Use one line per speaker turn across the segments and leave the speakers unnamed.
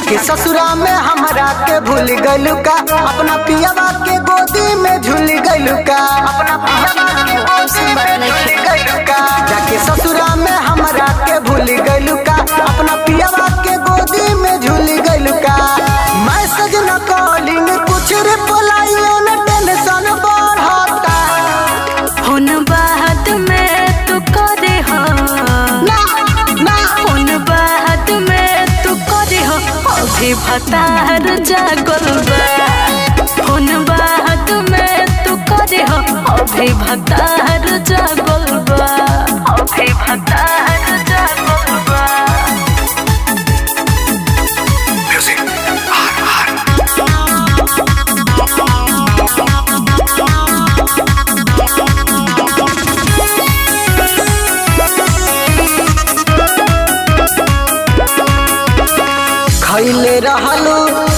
जाके ससुरा में हमरा के भूल गइलू का, अपना पियावा के गोदी में झूल गइलू का, अपना पियावा के गोदी में झूल गइलू का। जाके ससुरा में हमरा के भूल गइलू का, अपना पियावा के गोदी में झूल गइलू का। मैसेज न कॉलिंग कुछ रिप्लाइयो न टेंशन बढ़ता,
हुन बात में तू करे हो
ना ना
हुन बात में तू करे हो अभी भतार जागल बा। हुन बात में तू करे हो अभी भतार जागल बा, अभी भतार जागल बा।
खैले रहलू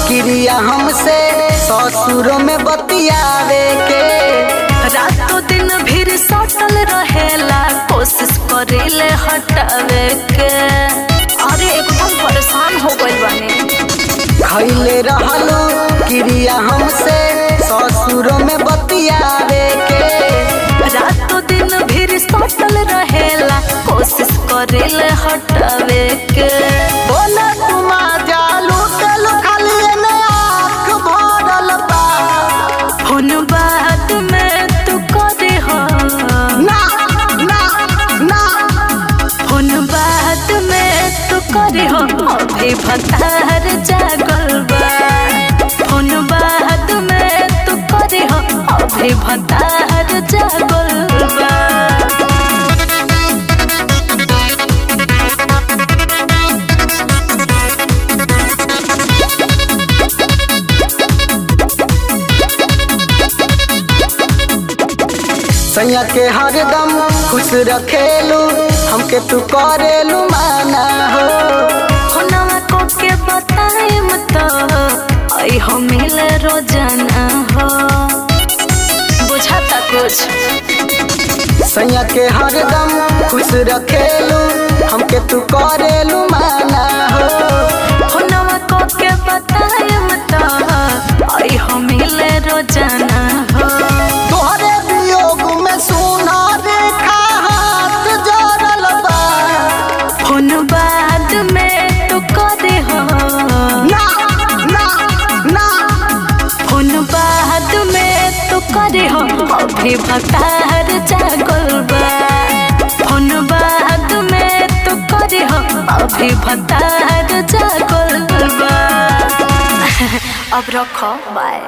क्रिया हमसे ससुरों में बतियावे के,
रातों दिन भीड़ सटल रहेला कोशिश करेले हटावे के। अरे एकदम परेशान हो गइल बानी।
खैले रहलू क्रिया हमसे ससुरों में बतियावे के,
रातों दिन भीड़ सटल रहेला कोशिश करेले हटावे के।
बोले तुम जालू तेलू खाली ने आँख भरल बा,
हुन बात में तू करे हो
ना ना ना
हुन बात में तू करे हो अभी भतार जागल बा। हुन बात में तू करे हो अभी भतार जागल बा।
सैया के हरदम खुश रखेलू, हमके तू करेलू माना हो।
हुनवा को के बताएम तो आई हो मिले रोजाना हो, बुझाता कुछ।
सैया के हरदम खुश रखेलू, हमके तू करेलू माना हो।
हुनवा को के बताएम तो आई हो मिले रोजाना हो।
तोहरे वियोग में सुना रेखा हाथ जोड़ल बा,
हुन बात में तू करे हो
ना ना ना
हुन बात में तू करे हो अभी भतार जागल बा। हुन बात में तू करे हो अभी भतार जागल बा। अब रखो बाय।